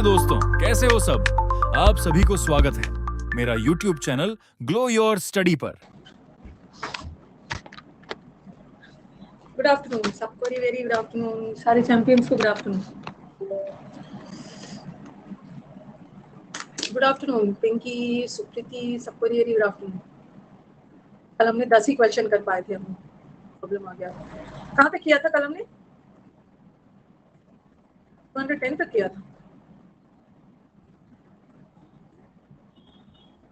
नमस्ते दोस्तों, कैसे हो सब। आप सभी को स्वागत है मेरा YouTube channel glow your study पर। गुड आफ्टरनून सबको, वेरी गुड आफ्टरनून सारे चैंपियंस को। Good afternoon, good afternoon Pinky, Supriti, सबको वेरी गुड आफ्टरनून। कल हमने 10 ही क्वेश्चन कर पाए थे, हम प्रॉब्लम आ गया। कहाँ तक किया था कल हमने? 210 तक किया था,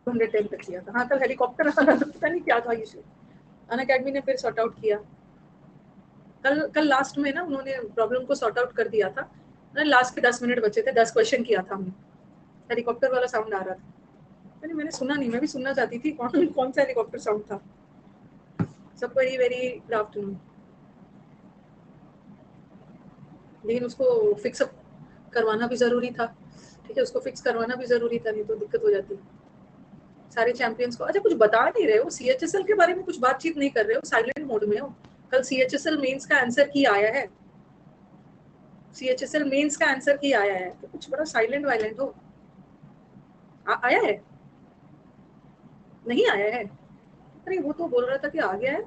210 तक किया था। हाँ, कल हेलीकॉप्टर पता नहीं क्या था इशू, अनअकैडमी ने फिर सॉर्ट आउट किया। कल लास्ट में ना उन्होंने प्रॉब्लम को सॉर्ट आउट कर दिया था। लास्ट के 10 मिनट बचे थे, 10 क्वेश्चन किया था हमने। हेलीकॉप्टर वाला साउंड आ रहा था, मैंने सुना नहीं, मैं भी सुनना चाहती थी कौन सा हेलीकॉप्टर साउंड था। सबको वेरी गुड आफ्टरनून। लेकिन उसको फिक्स अप करवाना भी जरूरी था, ठीक है, उसको फिक्स करवाना भी जरूरी था, नहीं तो दिक्कत हो जाती। सारे चैंपियंस को अच्छा कुछ बता नहीं रहे हो, सीएचएसएल के बारे में कुछ बातचीत नहीं कर रहे हो, साइलेंट मोड में हो। कल सीएचएसएल मेंस का आंसर की आया है, सीएचएसएल मेंस का आंसर की आया है, तो कुछ बड़ा साइलेंट वाइलेंट हो। आया है? नहीं आया है? अरे वो तो बोल रहा था कि आ गया है।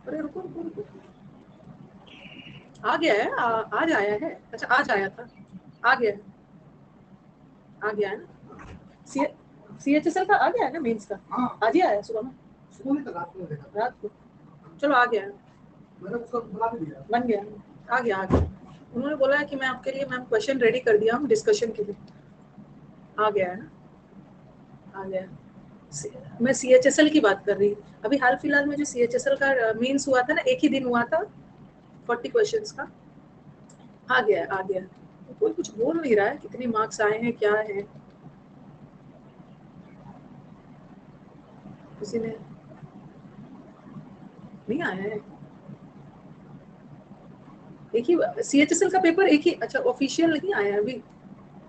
अरे रुको रुको रुको, आ गया है, आज आया है। अच्छा आज आया था, आ गया है, आ गया है ना। सीएचएसएल का आ गया है ना मेंस का? आज ही आया सुबह में, सुबह में तो रात को। चलो आ गया है, मैंने उसको बुला भी दिया, बन गया, आ गया आ गया। उन्होंने बोला है कि मैं आपके लिए मैम क्वेश्चन रेडी कर दिया हूँ डिस्कशन के लिए। आ गया है ना, आ गया। मैं सीएचएसएल की बात कर रही हूँ। अभी हाल फिलहाल में जो सीएचएसएल का मेंस हुआ था ना, एक ही दिन हुआ था, 40 क्वेश्चंस का। आ गया आ गया। कोई कुछ बोल नहीं रहा है, कितने मार्क्स आए हैं क्या है, किसी ने नहीं आया है। एक ही सीएचएसएल का पेपर, एक ही। अच्छा ऑफिशियल नहीं आया अभी,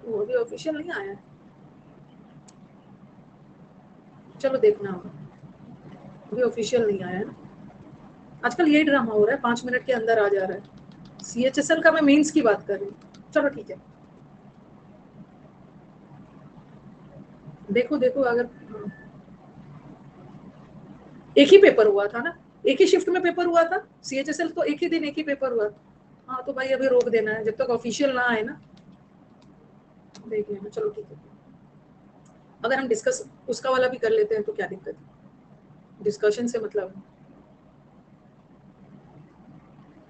वो अभी ऑफिशियल नहीं आया है। चलो देखना होगा, अभी ऑफिशियल नहीं आया है ना। आजकल यही ड्रामा हो रहा है, 5 मिनट के अंदर आ जा रहा है। सीएचएसएल का मैं मेंस की बात कर रही हूँ। चलो ठीक है, देखो देखो अगर एक ही पेपर हुआ था ना, एक ही शिफ्ट में पेपर हुआ था सीएचएसएल, तो एक ही दिन एक ही पेपर हुआ था। हाँ तो भाई अभी रोक देना है, जब तक ऑफिशियल ना आए ना, देख लेना। चलो ठीक है, अगर हम डिस्कस उसका वाला भी कर लेते हैं तो क्या दिक्कत है, डिस्कशन से मतलब है।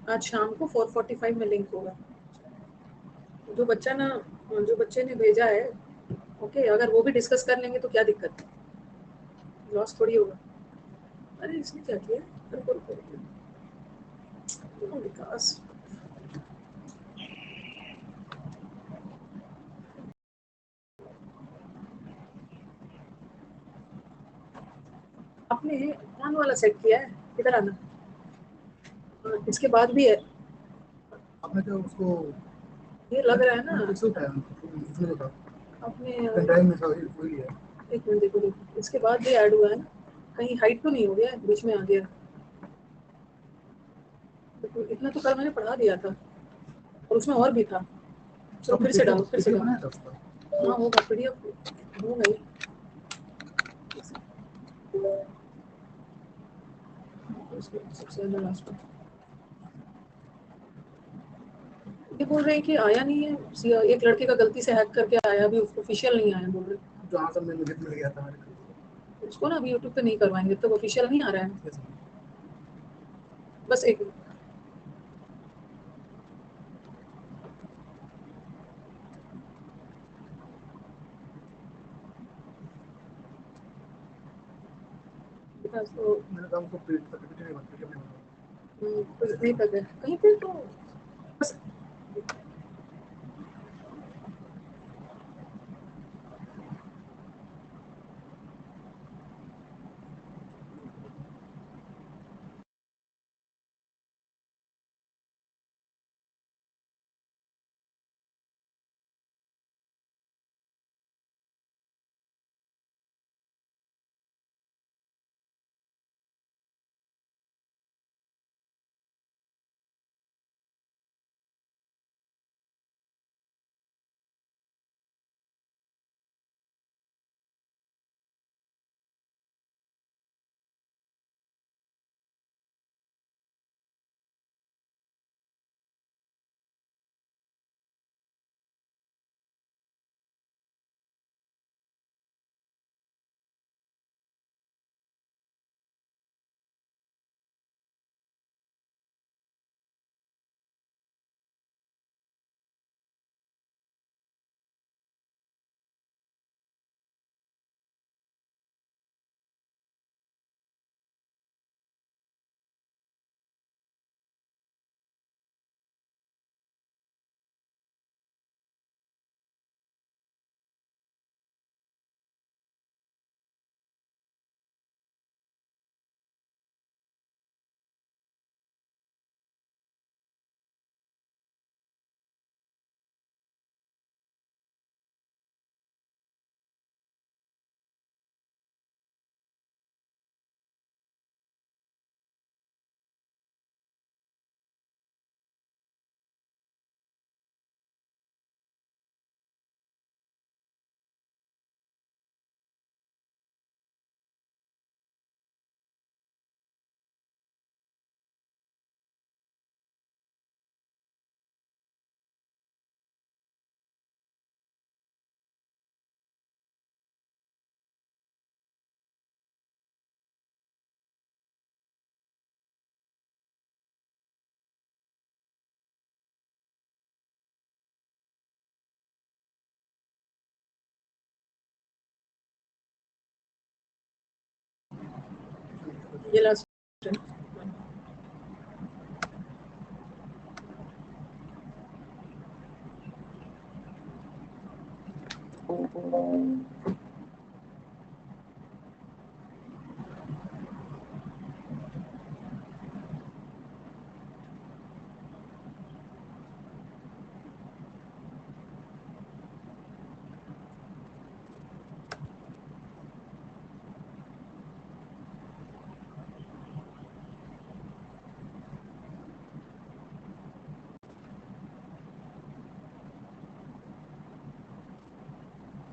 आज शाम को 4:45 में लिंक होगा। जो बच्चा ना, जो बच्चे ने भेजा है, ओके, अगर वो भी डिस्कस कर लेंगे तो क्या दिक्कत है, लॉस थोड़ी होगा। अरे इसने क्या किया, रुको रुको रुको, विकास आपने कौन वाला सेट किया है, किधर आना। इसके बाद भी है आपने जो उसको ये लग रहा है ना अपने। एक मिनट देखो देखो, इसके बाद भी ऐड हुआ है ना, कहीं हाइट तो नहीं हो गया, बीच में आ गया। तो इतना तो कल मैंने पढ़ा दिया था, और उसमें और भी था। चलो फिर से डालो, फिर से डालो। हाँ होगा, पीडीएफ हो गई। सबसे लास्ट में ये बोल रहे हैं कि आया नहीं है, एक लड़के का गलती से हैक करके आया, अभी ऑफिशियल नहीं आया बोल रहे। जो आंसर में मुझे मिल गया था उसको ना अभी यूट्यूब पे नहीं करवाएंगे, तो ऑफिशियल नहीं आ रहा है। बस एक तो मैंने काम को नहीं पता कहीं पे तो बस ये लास्ट है।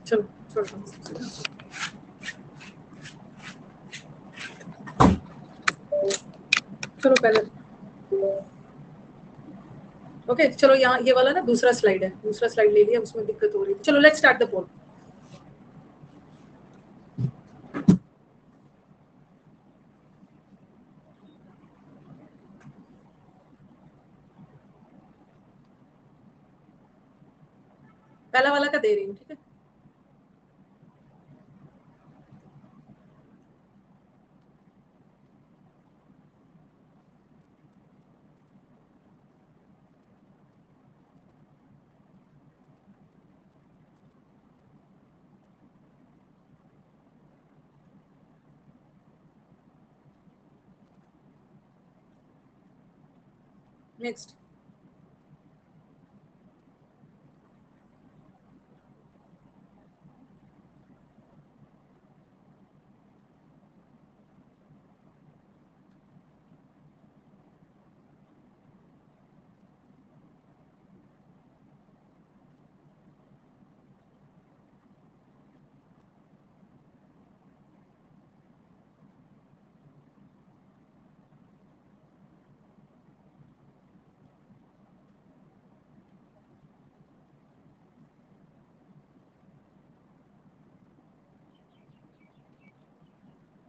चलो छोड़ दो। चलो पहले ओके चलो यहाँ ये वाला ना दूसरा स्लाइड है, दूसरा स्लाइड ले लिया, उसमें दिक्कत हो रही थी। चलो लेट्स स्टार्ट द पोल। पहला वाला का दे रही हूँ, ठीक है। नेक्स्ट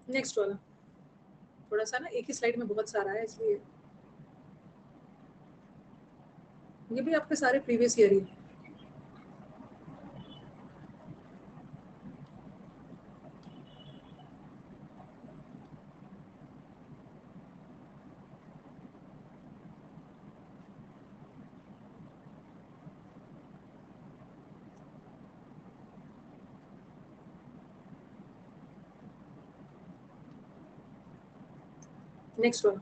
नेक्स्ट वाला थोड़ा सा ना एक ही स्लाइड में बहुत सारा है, इसलिए ये भी आपके सारे प्रीवियस ईयर ही है। नेक्स्ट वाला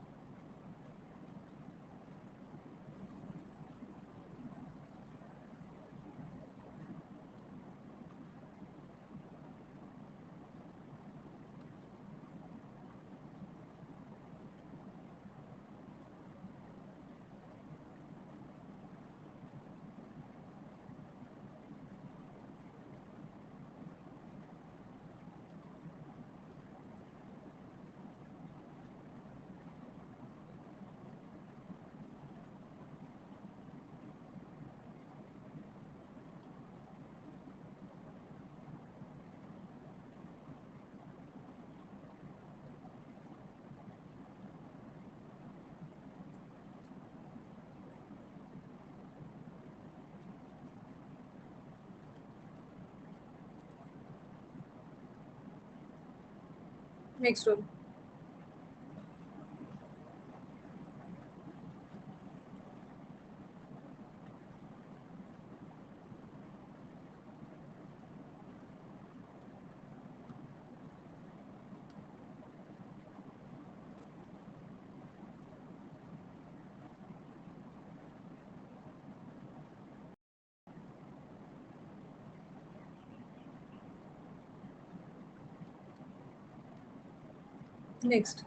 नेक्स्ट वाला नेक्स्ट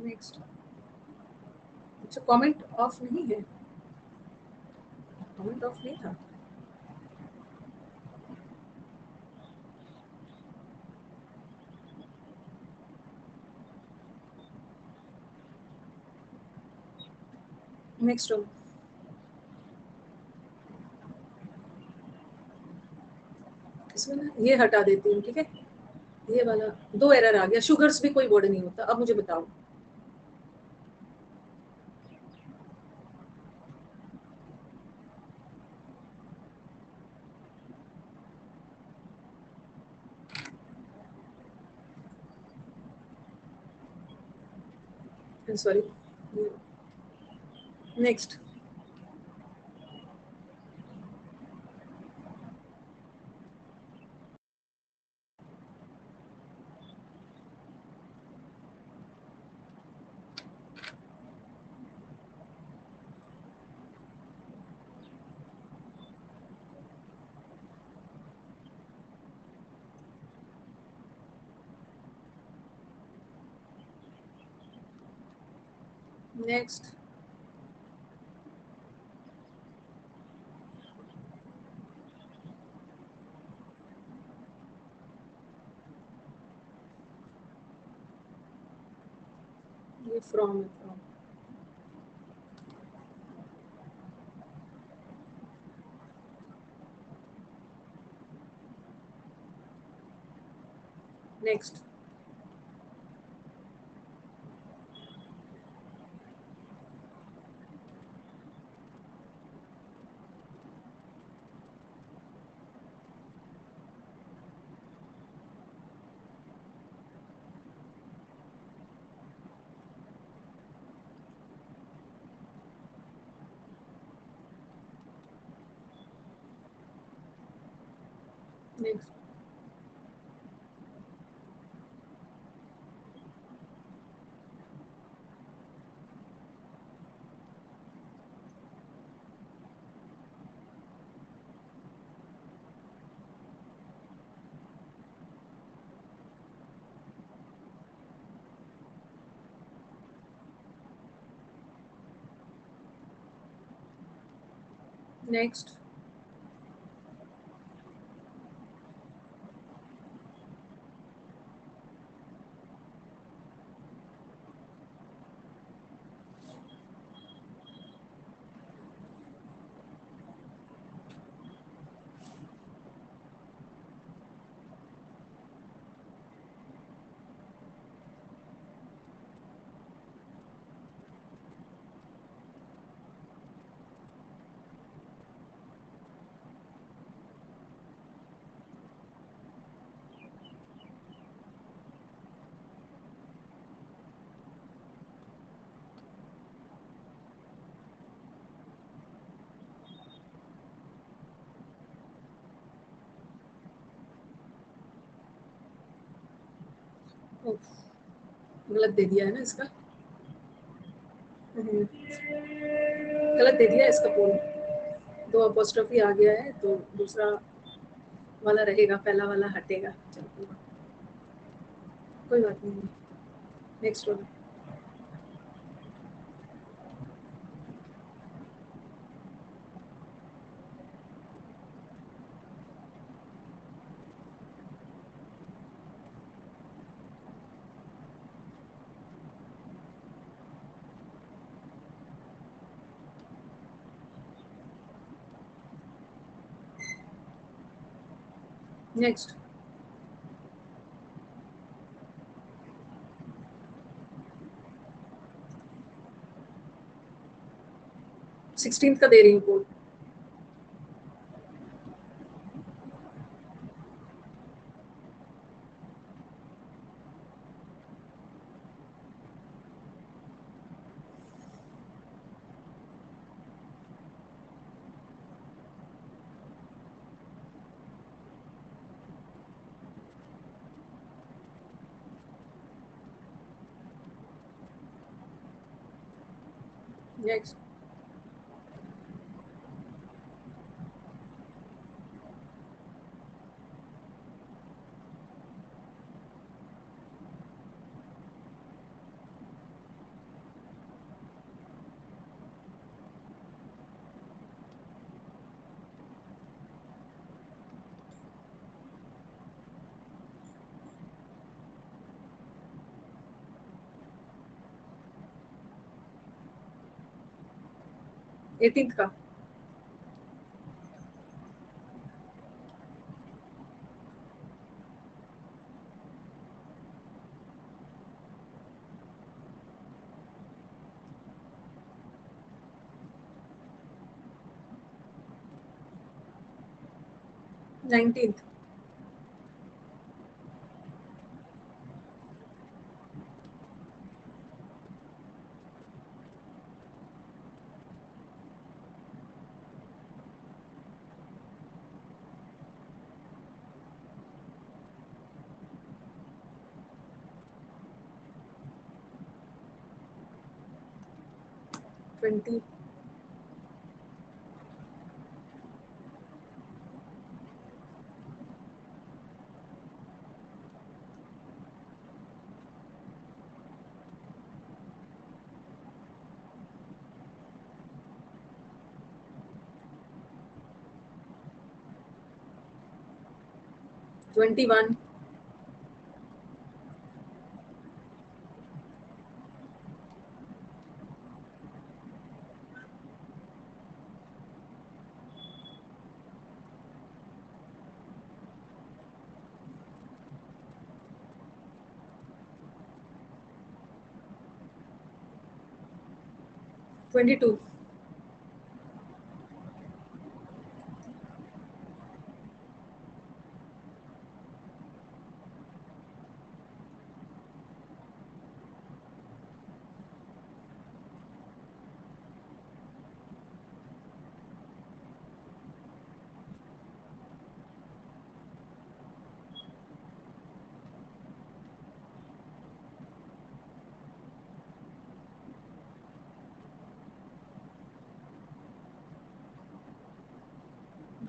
नेक्स्ट अच्छा कमेंट ऑफ नहीं है, कमेंट ऑफ नहीं था। नेक्स्ट रो, इसमें ना ये हटा देती हूँ, ठीक है। ये वाला 2 एरर आ गया, शुगर्स भी कोई वर्ड नहीं होता। अब मुझे बताओ, सॉरी, नेक्स्ट। नेक्स्ट, ये फ्रॉम है, फ्रॉम। नेक्स्ट, नेक्स्ट, नेक्स्ट, गलत दे दिया है ना इसका। गलत दे दिया इसका पूर्ण, 2 अपोस्ट्रोफी आ गया है, तो दूसरा वाला रहेगा, पहला वाला हटेगा। चलो कोई बात नहीं। नेक्स्ट वाला, नेक्स्ट। 16th का दे रही हूँ कोड। नेक्स्ट, 18th का। Nineteenth. Twenty. Twenty one. Twenty two.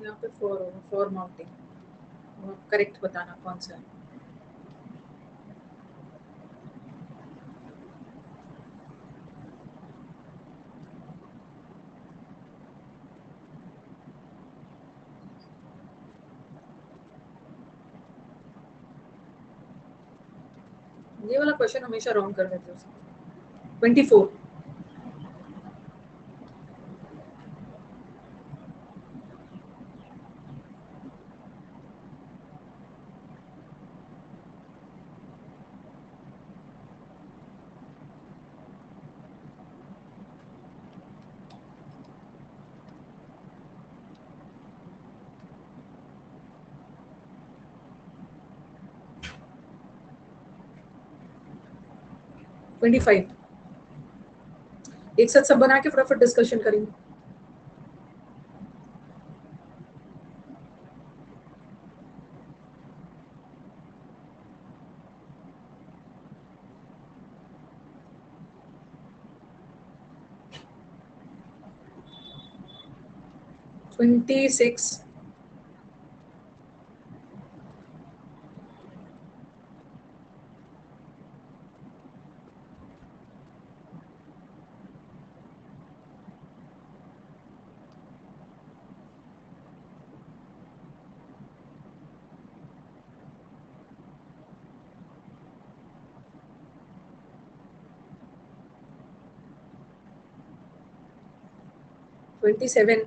यहाँ पे फोर माउंटिंग, करेक्ट बताना कौन सा है। ये वाला क्वेश्चन हमेशा रॉन्ग कर देते हो। 24। Twenty five. एक साथ सब बना के फटाफट डिस्कशन करेंगे। Twenty six. Twenty seven.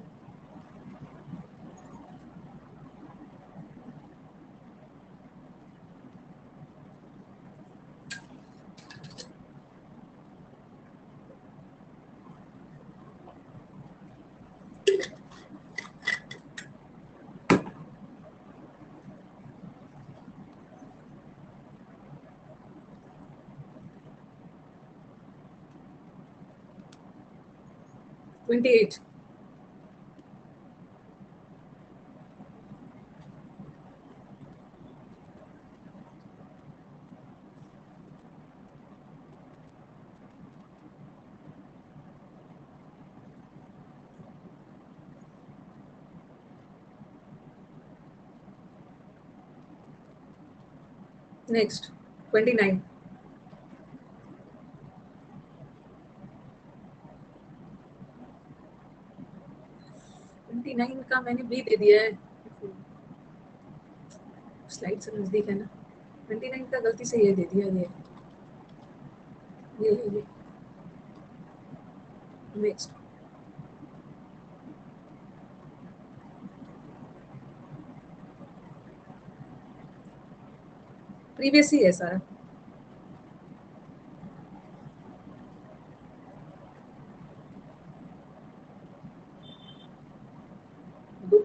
Twenty eight. Next 29। 29 का मैंने भी दे दिया है, स्लाइड से नजदीक है ना। 29 का गलती से ये दे दिया, ये नेक्स्ट प्रीवियस ही है सारा।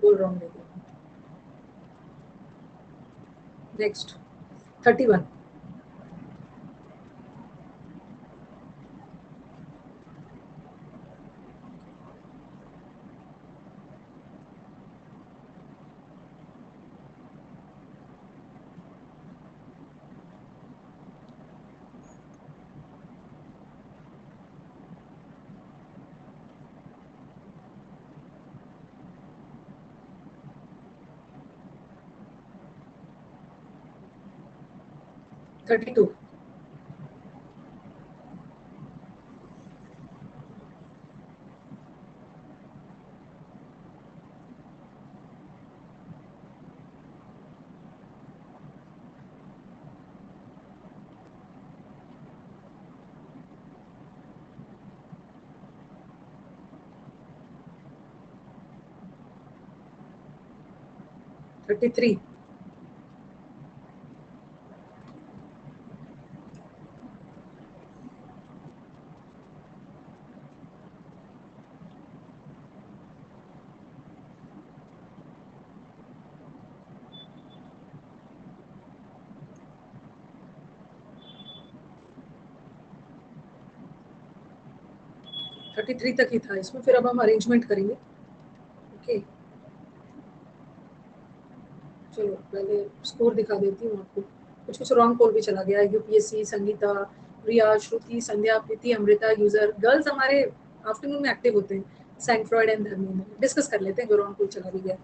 बोल रहा हूँ। Next 31। Thirty two. Thirty three. Thirty three तक ही था इसमें, फिर अब हम अरेंजमेंट करेंगे। ओके चलो पहले स्कोर दिखा देती हूँ आपको। कुछ कुछ रॉन्ग कोड भी चला गया। यूपीएससी, संगीता, रिया, श्रुति, संध्या, प्रीति, अमृता, यूजर। गर्ल्स हमारे आफ्टरनून में एक्टिव होते हैं। सैंक्फ्रॉइड एंड धर्मेंद्र डिस्कस कर लेते हैं जो रॉन्ग कोड चला भी गया।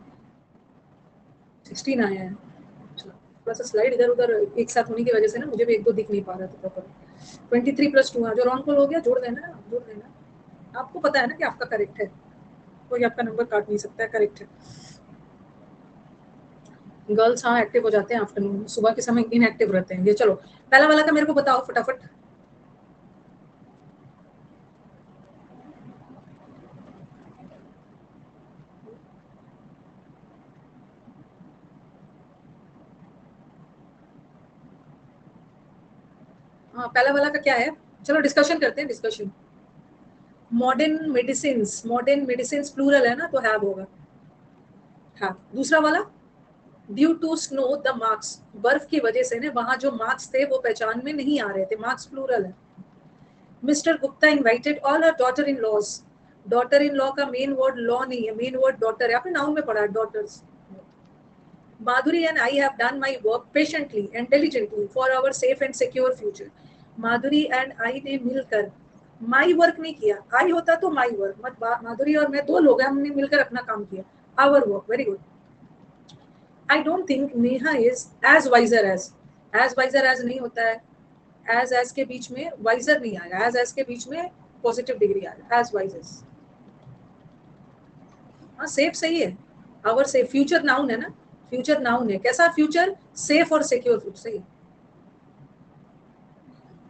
16 आया है। थोड़ा सा स्लाइड इधर उधर एक साथ होने की वजह से ना मुझे भी एक दो दिख नहीं पा रहा था प्रॉपर। 23 + 2 जो रॉन्ग कोड हो गया जोड़ देना, जोड़ देना। आपको पता है ना कि आपका करेक्ट है, कोई आपका नंबर काट नहीं सकता है, करेक्ट है। गर्ल्स हाँ एक्टिव हो जाते हैं आफ्टरनून, सुबह के समय इनएक्टिव रहते हैं ये। चलो पहला वाला का मेरे को बताओ फटाफट। हाँ पहला वाला का क्या है, चलो डिस्कशन करते हैं। डिस्कशन मॉडर्न मेडिसिन प्लूरल है ना, तो हैव होगा। हाँ दूसरा वाला due to snow the marks, बर्फ की वजह से ना वहां जो मार्क्स थे वो पहचान में नहीं आ रहे थे, मार्क्स प्लूरल है। Mister Gupta invited all her daughter in laws, daughter in law का मेन वर्ड लॉ नहीं है, मेन वर्ड डॉटर है। आपने नाउन में पढ़ा है daughters. Madhuri and I have done my work patiently and diligently for our safe and secure future. Madhuri and I ने मिलकर माई वर्क नहीं किया, आई होता तो माई वर्क, मत माधुरी और मैं दो लोग हैं, हमने मिलकर अपना काम किया। Our work, very good. I don't think Neha is as wiser as नहीं होता है। एज के बीच में वाइजर नहीं आएगा, एज के बीच में पॉजिटिव डिग्री आएगा, एज वाइजर। हाँ सेफ सही है। आवर सेफ फ्यूचर नाउन है ना, फ्यूचर नाउन है। कैसा फ्यूचर, सेफ और सिक्योर फ्यूचर, सही।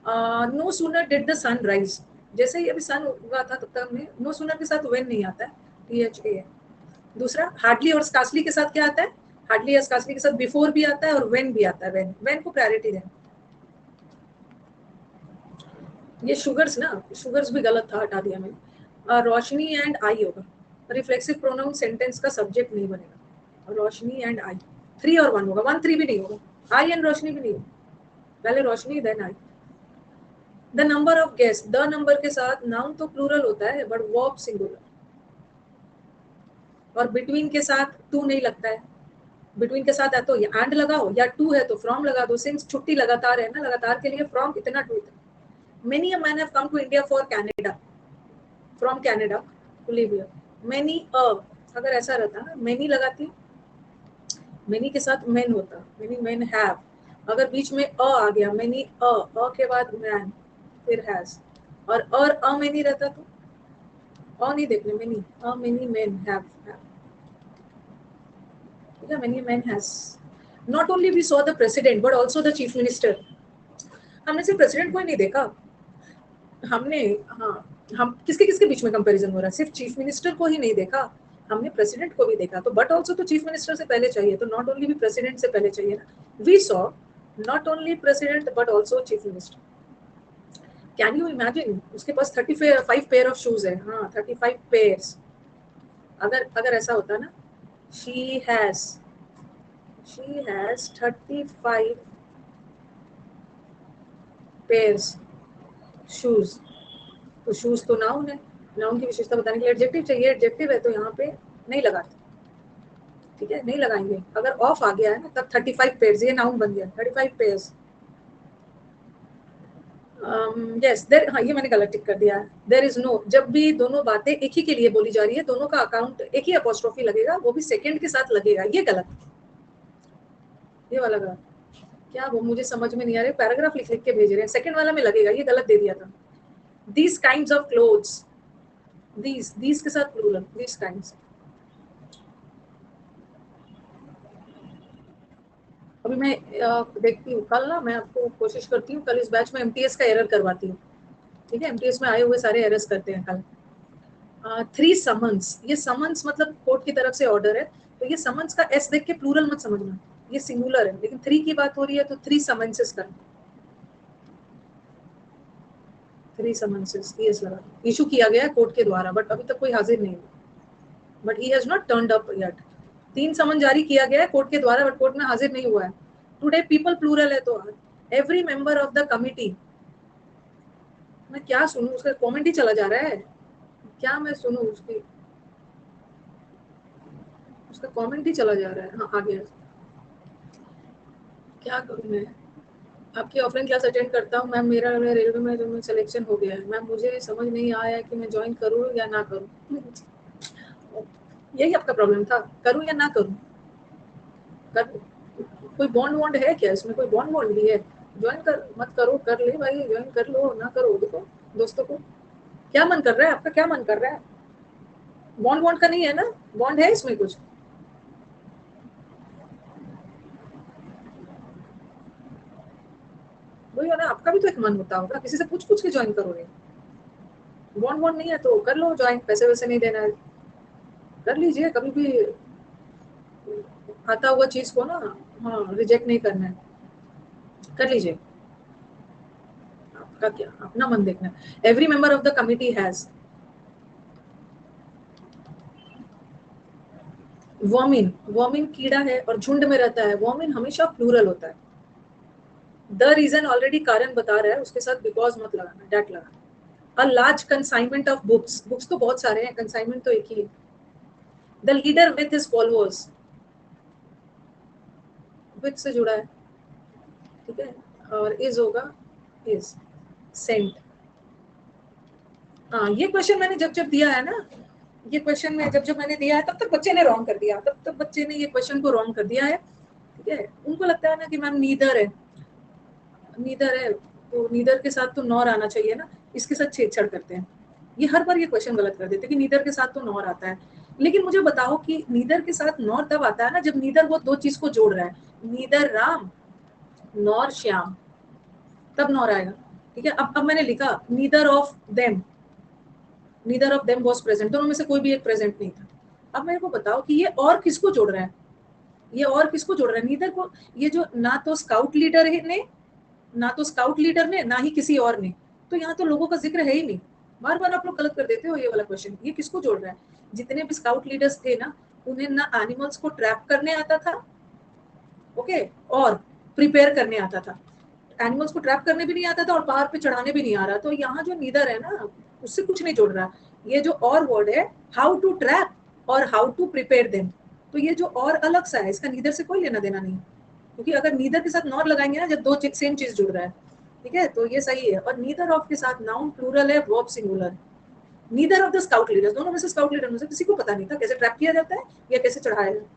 No sooner did the sun rise, जैसे ही अभी सन उगा था तब तक हमने नो सूनर के साथ वेन नहीं आता है, THA है। दूसरा हार्डली और स्कार्सली के साथ क्या आता है, हार्डली या स्कार्सली के साथ बिफोर भी आता है और वेन भी आता है। वेन को प्रायोरिटी दें। ये शुगर्स ना, शुगर्स भी गलत था, हटा दिया मैंने। रोशनी एंड आई होगा, रिफ्लेक्सिव प्रोनाउन सेंटेंस का सब्जेक्ट नहीं बनेगा। रोशनी एंड आई 3 और 1 होगा, 1 3 भी नहीं होगा। आई एंड रोशनी भी नहीं होगा, पहले रोशनी देन आई। The number of guest, the number के साथ नाउन तो प्लूरल होता है बट वर्ब सिंगुलर। और बिटवीन के साथ टू नहीं लगता है, बिटवीन के साथ है तो एंड लगाओ, या टू है तो फ्रॉम लगा दो। सिंस छुट्टी लगातार है ना, लगातार के लिए फ्रॉम, इतना टू इतना। Many a man have come to India for Canada, from Canada to live here. Many a, अगर ऐसा रहता ना मेनी लगाती, मेनी के साथ मेन होता, मेनी मेन हैव। अगर बीच में आ गया, मेनी अ के बाद मैन फिर हैज, और अ मेनी रहता तो नहीं देखने, many a many men have, ठीक है। Many men has. Not only we saw the president but also the chief minister. हमने सिर्फ प्रेसिडेंट को ही नहीं देखा, हमने, हाँ हम किसके किसके बीच में कंपैरिजन हो रहा है, सिर्फ चीफ मिनिस्टर को ही नहीं देखा, हमने प्रेसिडेंट को भी देखा। तो बट आल्सो तो चीफ मिनिस्टर से पहले चाहिए, तो नॉट ओनली भी प्रेसिडेंट से पहले चाहिए ना। We saw not only president but also chief minister. Can you imagine, उसके पास 35 पेयर ऑफ शूज है। हाँ 35 पेयर्स। अगर अगर ऐसा होता ना, शी हैज 35 पेयर्स शूज। तो शूज तो नाउन है, नाउन की विशेषता बताने के लिए एडजेक्टिव चाहिए, एडजेक्टिव है तो यहाँ पे नहीं लगाते, ठीक है, नहीं लगाएंगे। अगर ऑफ आ गया है ना तब 35 पेयर्स, ये नाउन बन गया 35 पेयर्स। यस देयर, हाँ ये मैंने गलत टिक कर दिया है। देयर इज नो, जब भी दोनों बातें एक ही के लिए बोली जा रही है, दोनों का अकाउंट एक ही अपोस्ट्रोफी लगेगा, वो भी सेकंड के साथ लगेगा, ये गलत, ये वाला गलत। क्या वो मुझे समझ में नहीं आ रहा है, पैराग्राफ लिख लिख के भेज रहे हैं, सेकंड वाला में लगेगा, ये गलत दे दिया था। These kinds of clothes, these के साथ प्लूरल, दीज काइंड्स। अभी मैं देखती हूँ कल ना, मैं आपको कोशिश करती हूँ कल इस बैच में एमटीएस का एरर करवाती हूँ, ठीक है, एमटीएस में आए हुए सारे एरर्स करते हैं कल। 3 समन्स, ये समन्स मतलब कोर्ट की तरफ से ऑर्डर है, तो ये समन्स का एस देख के प्लूरल मत समझना, ये सिंगुलर है, लेकिन 3 की बात हो रही है तो 3 समन्सेस का, 3 समन्सेस यस लगा, इशू किया गया है कोर्ट के द्वारा, बट अभी तक कोई हाजिर नहीं है, but he has not turned up yet. 3 समन जारी किया गया है कोर्ट के द्वारा, बट कोर्ट में हाजिर नहीं हुआ है। टुडे पीपल प्लूरल है तो every member of the committee, मैं क्या सुनूं, उसका कमेंट ही चला जा रहा है, क्या मैं सुनूं उसका कमेंट ही चला जा रहा है। हाँ आ गया, क्या करूं मैं। आपकी ऑफलाइन क्लास अटेंड करता हूँ मैम, मेरा रेलवे में जो सिलेक्शन हो गया है मैम, मुझे समझ नहीं आया कि मैं ज्वाइन करूँ या ना करूँ। यही आपका प्रॉब्लम था, करूँ या ना करूँ। कर, कोई बॉन्ड वॉन्ड है क्या इसमें, कोई बॉन्ड वॉन्ड भी है, ज्वाइन कर मत करो, कर ले भाई, ज्वाइन कर लो ना करो, देखो दोस्तों को क्या मन कर रहा है आपका, क्या मन कर रहा है, बॉन्ड वॉन्ड का नहीं है ना, बॉन्ड है इसमें कुछ। वही है ना, आपका भी तो एक मन होता होगा, किसी से पूछ पूछ के ज्वाइन करोगे, बॉन्ड वॉन्ड नहीं है तो कर लो ज्वाइन, पैसे वैसे नहीं देना है, कर लीजिए, कभी भी आता हुआ चीज को ना, हाँ रिजेक्ट नहीं करना है, कर लीजिए, आपका क्या अपना मन देखना है। Every member of the committee has, vermin, vermin कीड़ा है और झुंड में रहता है, वॉमिन हमेशा प्लूरल होता है। द रीजन ऑलरेडी कारण बता रहा है, उसके साथ बिकॉज मत लगाना, डैट लगाना। A large consignment of books, books तो बहुत सारे हैं, कंसाइनमेंट तो एक ही है। The leader with his followers, with से जुड़ा है, ठीक है, और इज होगा, इज सेंट। हाँ ये क्वेश्चन मैंने जब जब दिया है ना, ये क्वेश्चन में जब जब मैंने दिया है तब तक बच्चे ने रॉन्ग कर दिया, तब तक बच्चे ने ये क्वेश्चन को रॉन्ग कर दिया है, ठीक है, उनको लगता है ना कि मैम नीदर है, नीदर है तो नीदर के साथ तो नॉर आना चाहिए ना, इसके साथ छेड़छाड़ करते हैं, ये हर बार ये क्वेश्चन गलत कर देते हैं कि नीदर के साथ तो नॉर आता है। लेकिन मुझे बताओ कि नीदर के साथ नॉर तब आता है ना जब नीदर वो दो चीज को जोड़ रहा है, नीदर राम नॉर श्याम, तब नॉर आएगा, ठीक है। अब मैंने लिखा neither of them, neither of them was present, दोनों में से कोई भी एक प्रेजेंट नहीं था। अब मेरे को बताओ कि ये और किसको जोड़ रहा है, ये और किसको जोड़ रहा है, नीदर को, ये जो ना तो स्काउट लीडर ने, ना तो स्काउट लीडर ने, ना ही किसी और ने, तो यहाँ तो लोगों का जिक्र है ही नहीं। बार बार आप लोग गलत कर देते हो ये वाला क्वेश्चन, ये किसको जोड़ रहा है। जितने भी स्काउट लीडर्स थे ना, उन्हें ना एनिमल्स को ट्रैप करने आता था, ओके, और प्रिपेयर करने आता था, एनिमल्स को ट्रैप करने भी नहीं आता था और पहाड़ पे चढ़ाने भी नहीं आ रहा, तो यहाँ जो नीदर है ना उससे कुछ नहीं जोड़ रहा। ये जो और वर्ड है, हाउ टू ट्रैप और हाउ टू प्रिपेयर देम, तो ये जो और अलग सा है, इसका नीदर से कोई लेना देना नहीं, क्योंकि अगर नीदर के साथ नॉर लगाएंगे ना, जब दो सेम चीज जुड़ रहा है, ठीक है, तो ये सही है। और नीदर ऑफ के साथ नाउन प्लूरल है, verb singular. Neither of the scout leaders, दोनों में से स्काउट लीडर में से किसी को पता नहीं था कैसे ट्रैप किया जाता है या कैसे चढ़ाया जाता है।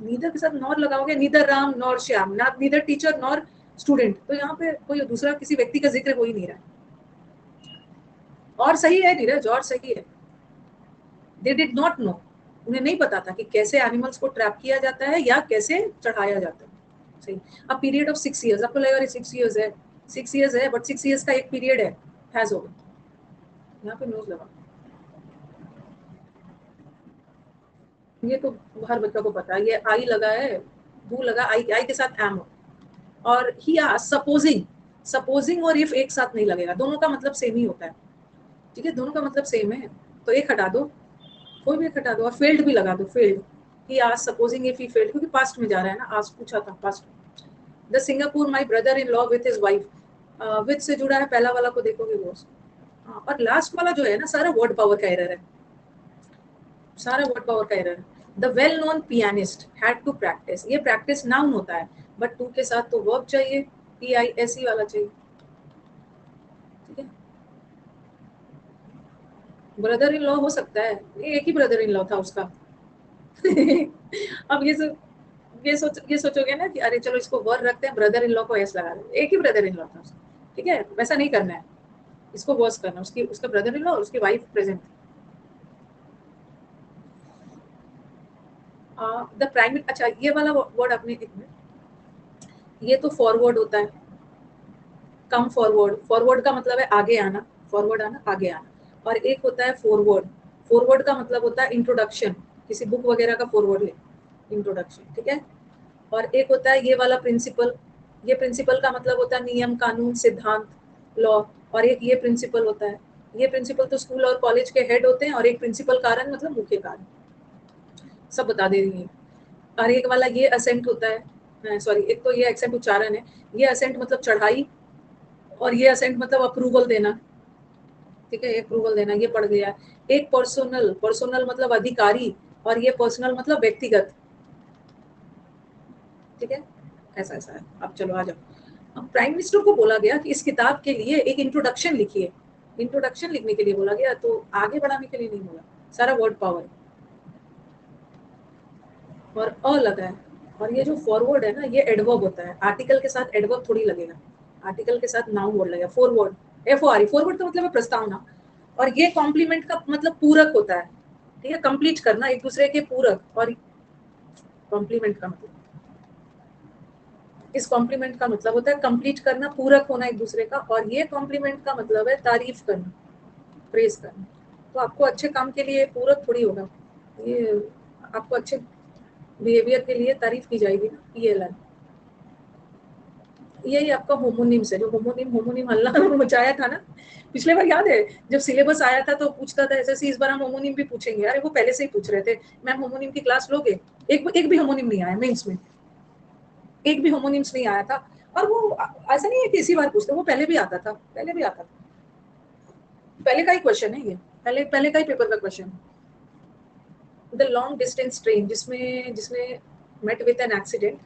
नीदर के साथ नॉर लगाओगे, नीदर राम नॉर श्याम, ना नीदर टीचर नॉर स्टूडेंट, तो यहाँ पे कोई दूसरा किसी व्यक्ति का जिक्र हो ही नहीं रहा। और सही है नीरज, और सही है, दे डिड नॉट नो, उन्हें नहीं पता था कि कैसे एनिमल्स को ट्रैप किया जाता है या कैसे चढ़ाया जाता है, सही। अब पीरियड ऑफ 6 इयर्स, आपको लगेगा 6 इयर्स है, 6 इयर्स है, बट 6 इयर्स का एक पीरियड है, हैज होगा, यहाँ पे न्यूज लगा, ये तो हर बच्चा को पता है, ये आई लगा है, डू लगा, आई आई के साथ एम, और ही सपोजिंग और इफ एक साथ नहीं लगेगा, दोनों का मतलब सेम ही होता है, ठीक है, दोनों का मतलब सेम है, तो एक हटा दो, कोई भी एक हटा दो, और फेल्ड भी लगा दो, फेल्ड, ही आज सपोजिंग इफ ही फेल्ड, क्योंकि पास्ट में जा रहा है ना, आज पूछा था पास्ट में। The Singapore my brother in law with his wife, with से जुड़ा है, पहला वाला को देखोगे वो, और लास्ट वाला जो है ना सारा वर्ड पावर का एरर है, सारा वर्ड पावर का एरर है। The well known pianist had to practise, ये प्रैक्टिस नाउन होता है, बट टू के साथ तो वर्ब चाहिए, PISE वाला चाहिए, ठीक है। ब्रदर इन लॉ हो सकता है, एक ही ब्रदर इन लॉ था उसका। अब ये सोचोगे ना कि अरे चलो इसको वर्ड रखते हैं, ब्रदर इन लॉ को एस लगा दो, एक ही ब्रदर इन लॉ था उसका, ठीक है, वैसा नहीं करना है, इसको वर्स करना, उसका ब्रदर इन लॉ और उसकी वाइफ प्रेजेंट। द प्राइम, अच्छा ये वाला वर्ड आपने, एक मिनट, ये तो फॉरवर्ड होता है, कम फॉरवर्ड, फॉरवर्ड का मतलब है आगे आना, फॉरवर्ड आना, आगे आना, और एक होता है फॉरवर्ड, फॉरवर्ड का मतलब होता है इंट्रोडक्शन, किसी बुक वगैरह का फॉरवर्ड है, इंट्रोडक्शन, ठीक है। और एक होता है ये वाला प्रिंसिपल, ये प्रिंसिपल का मतलब होता है नियम, कानून, सिद्धांत, लॉ, और एक ये प्रिंसिपल होता है, ये प्रिंसिपल तो स्कूल और कॉलेज के हेड होते हैं, और एक प्रिंसिपल कारण मतलब मुख्य कारण, सब बता दे रही है। और एक वाला ये असेंट होता है, सॉरी एक तो ये एक्सेंट उच्चारण है, ये असेंट मतलब चढ़ाई, और ये असेंट मतलब अप्रूवल देना, ठीक है, अप्रूवल देना, ये पढ़ गया। एक पर्सनल, पर्सनल मतलब अधिकारी, और ये पर्सनल मतलब व्यक्तिगत, ठीक है, ऐसा ऐसा है। अब चलो आ जाओ, अब प्राइम मिनिस्टर को बोला गया कि इस किताब के लिए एक इंट्रोडक्शन लिखिए, इंट्रोडक्शन लिखने के लिए बोला गया, तो आगे बढ़ाने के लिए नहीं बोला, सारा वर्ड पावर, और अ लगा है, और ये जो फॉरवर्ड है ना ये एडवर्ब होता है, आर्टिकल के साथ एडवर्ब थोड़ी लगेगा, आर्टिकल के साथ नाउन वर्ड लगेगा, फॉरवर्ड, FORE, फॉरवर्ड का मतलब है प्रस्तावना, और ये कॉम्प्लीमेंट का मतलब पूरक होता है, ठीक है, कंप्लीट करना एक दूसरे के पूरक, और कॉम्प्लीमेंट का मतलब, इस कॉम्प्लीमेंट का मतलब होता है कंप्लीट करना, पूरक होना एक दूसरे का, और ये कॉम्प्लीमेंट का मतलब है तारीफ करना, प्रेज करना, तो आपको अच्छे काम के लिए पूरक थोड़ी होगा, ये आपको अच्छे बिहेवियर के लिए तारीफ की जाएगी ना, PLN, यही आपका होमोनिम्स है, जो होमोनिम हल्ला मचाया था ना पिछले बार, याद है जब सिलेबस आया था तो पूछता था SSC, इस बार हम होमोनिम भी पूछेंगे, अरे वो पहले से ही पूछ रहे थे, मैम होमोनिम की क्लास लोगे, एक भी होमोनिम नहीं आया मेंस में, एक भी होमोनिम्स नहीं आया था, और वो ऐसा नहीं है कि इसी बार पूछते, वो पहले भी आता था, पहले भी आता था, पहले का ही क्वेश्चन है ये, पहले का ही पेपर का question. The long distance train, जिसमें जिसमें मेट विद एन एक्सीडेंट,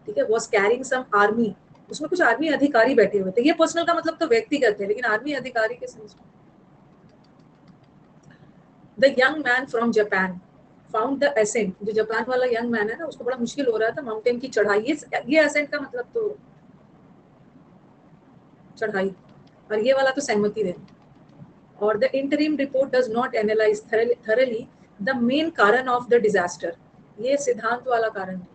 ठीक है, वाज कैरिंग सम आर्मी, उसमें कुछ आर्मी अधिकारी बैठे हुए थे, ये पर्सनल का मतलब तो व्यक्तिगत है, लेकिन आर्मी अधिकारी के सेंस में। The young man from Japan found the ascent, जो जापान वाला यंग मैन है ना उसको बड़ा मुश्किल हो रहा था माउंटेन की चढ़ाई, ये एसेंट का मतलब तो चढ़ाई, और ये वाला तो सहमति देना, और the interim report does not analyse thoroughly the main कारण ऑफ द डिजास्टर, ये सिद्धांत वाला कारण है,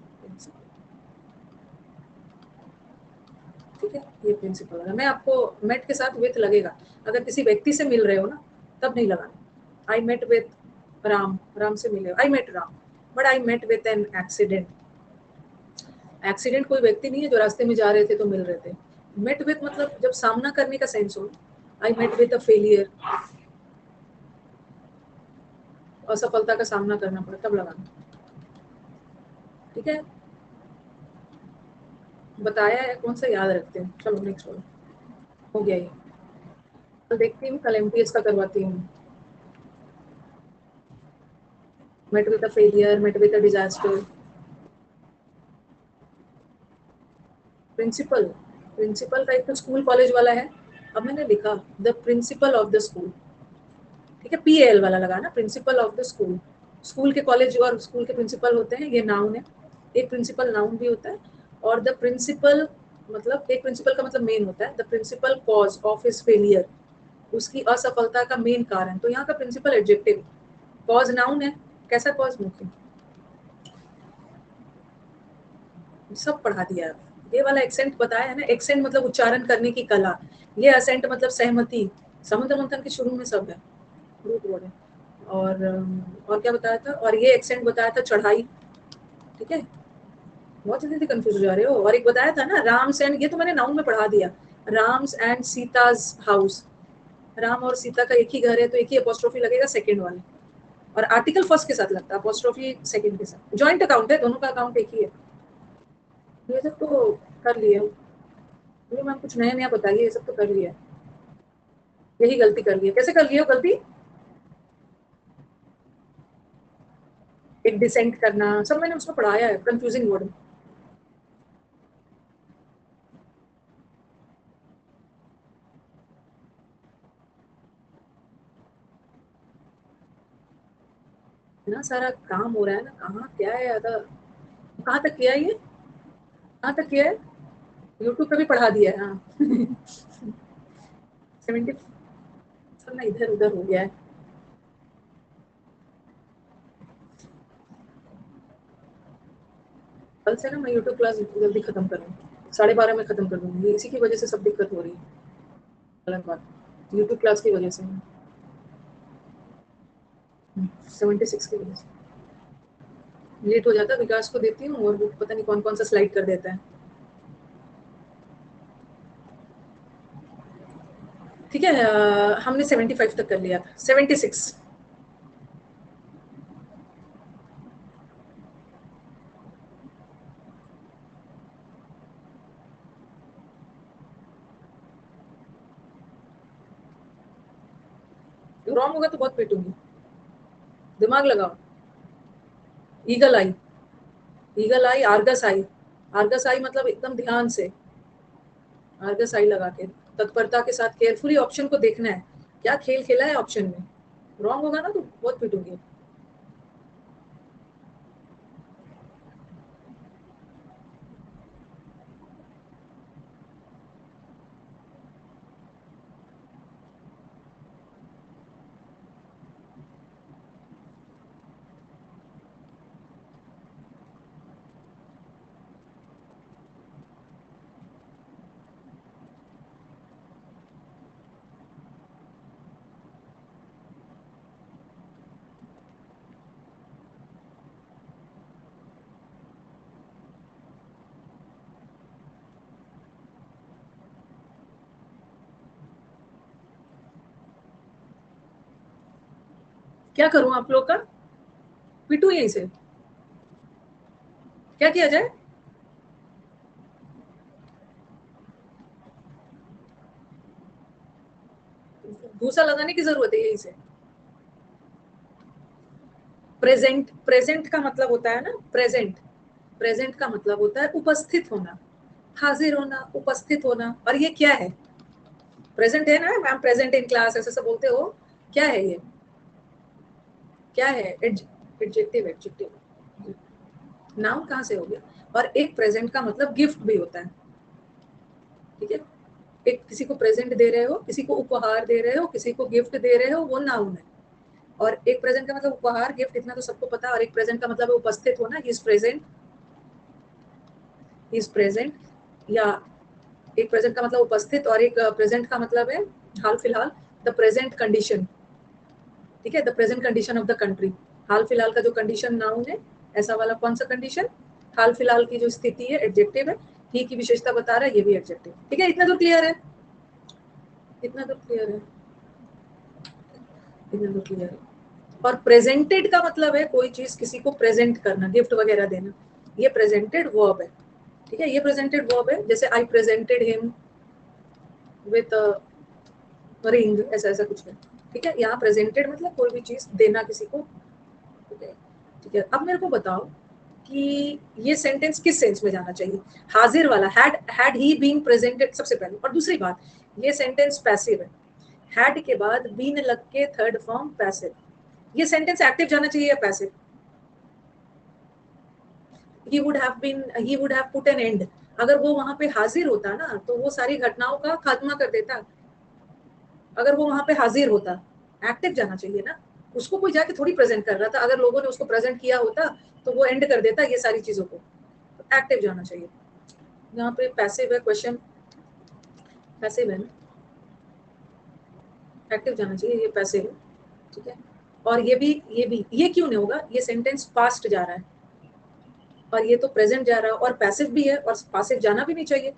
ठीक है, ये प्रिंसिपल है। मैं आपको मेट के साथ विथ लगेगा, अगर किसी व्यक्ति से मिल रहे हो ना तब नहीं लगाना, I met with Ram, Ram से मिले, I met Ram, but I met with an accident, accident कोई व्यक्ति नहीं है जो रास्ते में जा रहे थे तो मिल रहे थे, मेट विथ मतलब जब सामना करने का सेंस हो, I met with a failure, असफलता का सामना करना पड़ा तब लगाना, ठीक है, बताया है कौन सा याद रखते हैं। चलो नेक्स्ट वाला हो गया ये, तो देखती हूँ कल MTS का करवाती हूँ, met with a failure, met with a disaster, principal, principal का एक तो स्कूल कॉलेज वाला है, अब मैंने लिखा the principle of the school, ठीक है, PAL वाला लगा ना, principle of the school, school के कॉलेज और स्कूल के प्रिंसिपल होते हैं, ये नाउन है, एक प्रिंसिपल नाउन भी होता है, और द प्रिंसिपल मतलब एक प्रिंसिपल का मतलब मेन होता है, the principal cause of his failure, उसकी असफलता का मेन कारण, तो यहाँ का प्रिंसिपल एडजेक्टिव, कॉज नाउन है, कैसा कॉज, मुख्य, सब पढ़ा दिया। ये वाला एक्सेंट बताया है ना, एक्सेंट मतलब उच्चारण करने की कला, ये असेंट मतलब सहमति, समुद्र मंथन के शुरू में सब है, रूट वर्ड है, और क्या बताया था, और ये एक्सेंट बताया था चढ़ाई, ठीक है, बहुत जल्दी कंफ्यूज हो जा रहे हो। और एक बताया था ना, राम्स एंड, ये तो मैंने नाउन में पढ़ा दिया, राम्स एंड सीताज हाउस। राम और सीता का एक ही घर है तो एक ही अपोस्ट्रोफी लगेगा सेकंड वाले, और आर्टिकल फर्स्ट के साथ लगता है, अपोस्ट्रोफी सेकंड के साथ। जॉइंट अकाउंट है, दोनों का अकाउंट एक ही है। ये सब तो कर लिया, ये मैम कुछ नया नया बताइए, ये सब तो कर लिया, यही गलती कर ली है। कैसे कर लिया गलती? एक डिसेंट करना, सब मैंने उसमें पढ़ाया है, कंफ्यूजिंग वर्ड। इतना सारा काम हो रहा है ना, कहाँ क्या है आधा, कहाँ तक किया है ये, कहाँ तक किया है? यूट्यूब पे भी पढ़ा दिया है। हाँ 70 सब ना इधर उधर हो गया है। कल से ना मैं यूट्यूब क्लास जल्दी खत्म करूँ, 12:30 में खत्म कर दूंगी, इसी की वजह से सब दिक्कत हो रही है। अलग बात, यूट्यूब क्लास की वजह से, 76 की वजह से लेट हो जाता है। विकास को देती हूँ और वो पता नहीं कौन कौन सा स्लाइड कर देता है। ठीक है, हमने 75 तक कर लिया था, 76। रॉन्ग होगा तो बहुत पीटूंगी, दिमाग लगाओ। ईगल आई, ईगल आई, आर्गस आई। आर्गस आई मतलब एकदम ध्यान से, आर्गस आई लगा के तत्परता के साथ केयरफुली ऑप्शन को देखना है, क्या खेल खेला है ऑप्शन में। रॉन्ग होगा ना तो बहुत पीटूंगी। क्या करूं आप लोग का, पीटू यहीं से, क्या किया जाए? भूसा लगाने की जरूरत है यहीं से। प्रेजेंट, प्रेजेंट का मतलब होता है ना, प्रेजेंट, प्रेजेंट का मतलब होता है उपस्थित होना, हाजिर होना, उपस्थित होना। और ये क्या है? प्रेजेंट है ना मैम, प्रेजेंट इन क्लास ऐसे सब बोलते हो, क्या है ये, क्या है? एडजेक्टिव, एडजेक्टिव, नाउन कहाँ से हो गया? और एक प्रेजेंट का मतलब गिफ्ट भी होता है, ठीक है? एक किसी को प्रेजेंट दे रहे हो, किसी को उपहार दे रहे हो, किसी को गिफ्ट दे रहे हो, वो नाउन है। और एक प्रेजेंट का मतलब उपहार, गिफ्ट, इतना तो सबको पता है। और एक प्रेजेंट का मतलब है उपस्थित होना, he is present, he is present. या एक प्रेजेंट का मतलब उपस्थित, और एक प्रेजेंट का मतलब है हाल फिलहाल, द प्रेजेंट कंडीशन, ठीक है? The present condition of the country, हाल फिलहाल का जो कंडीशन नाउन है, ऐसा वाला कौन सा कंडीशन? हाल फिलहाल की जो स्थिति है एडजेक्टिव है, ही की विशेषता बता रहा है, ये भी एडजेक्टिव, ठीक है? इतना तो क्लियर है, इतना तो क्लियर है, इतना तो क्लियर है। और प्रेजेंटेड का मतलब है कोई चीज किसी को प्रेजेंट करना, गिफ्ट वगैरह देना, ये प्रेजेंटेड वर्ब है, ठीक है? ये प्रेजेंटेड वर्ब है, जैसे I presented him with ring, ऐसा ऐसा कुछ है, ठीक है? यहाँ प्रेजेंटेड मतलब कोई भी चीज देना किसी को, ठीक है? ठीक है, अब मेरे को बताओ कि ये सेंटेंस किस सेंस में जाना चाहिए? हाजिर वाला, हैड ही बीन प्रेजेंटेड सबसे पहले। और दूसरी बात, ये सेंटेंस पैसिव है, हैड के बाद बीन लग के थर्ड फॉर्म पैसिव। ये सेंटेंस एक्टिव जाना चाहिए या passive? he would have been, he would have put an end, अगर वो वहां पे हाजिर होता ना तो वो सारी घटनाओं का खात्मा कर देता। अगर वो वहां पे हाजिर होता, एक्टिव जाना चाहिए ना, उसको कोई जाके थोड़ी प्रेजेंट कर रहा था, अगर लोगों ने उसको प्रेजेंट किया होता तो वो एंड कर देता ये सारी चीजों को, तो एक्टिव जाना चाहिए। यहाँ पे पैसिव है, क्वेश्चन पैसिव है ना, एक्टिव जाना चाहिए, ये पैसिव है, ठीक है? और ये भी, ये क्यों नहीं होगा? ये सेंटेंस पास्ट जा रहा है, और ये तो प्रेजेंट जा रहा है और पैसिव भी है और पासिव जाना भी नहीं चाहिए।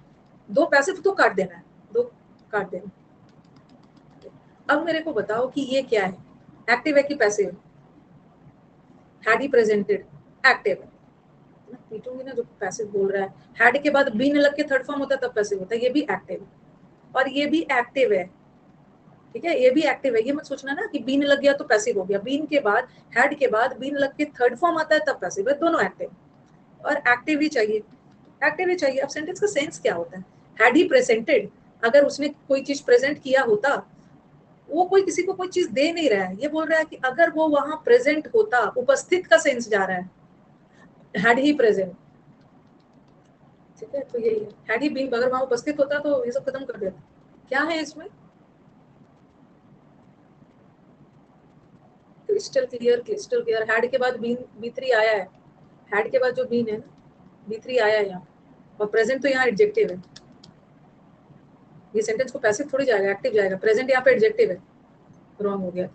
दो पैसिव तो काट देना है, दो काट देना। अब मेरे को बताओ कि ये क्या है, एक्टिव है कि passive? Had he presented, active है। मैं पीटूंगी ना जो पैसिव बोल रहा है। हैड के बाद बीन लग के थर्ड फॉर्म होता है तब पैसिव होता है, ये भी एक्टिव है और ये भी एक्टिव है। ठीक है, ये भी एक्टिव है। ये मत सोचना ना कि बीन लग गया तो पैसिव हो गया। बीन के बाद, हैड के बाद बीन लग के थर्ड फॉर्म आता है तब पैसिव है। दोनों एक्टिव और एक्टिव ही चाहिए, एक्टिव ही चाहिए। अब सेंटेंस का सेंस क्या होता है? हैड ही प्रेजेंटेड, अगर उसने कोई चीज प्रेजेंट किया होता, वो कोई किसी को कोई चीज दे नहीं रहा है, ये बोल रहा है कि अगर वो वहां प्रेजेंट होता, उपस्थित का सेंस जा रहा है, हैड ही प्रेजेंट। ठीक है, तो यही है, हैड ही बीन, अगर वहां उपस्थित होता तो ये सब खत्म कर देता। क्या है इसमें? Crystal clear, crystal clear. Had के बाद बीन, बी3 आया है। हैड के बाद जो बीन है ना, बी3 आया है यहाँ, और प्रेजेंट तो यहाँ एडजेक्टिव है। ये सेंटेंस को पैसिव थोड़ी जाएगा, एक्टिव जाएगा। प्रेजेंट यहाँ पे एडजेक्टिव है, रॉन्ग हो गया।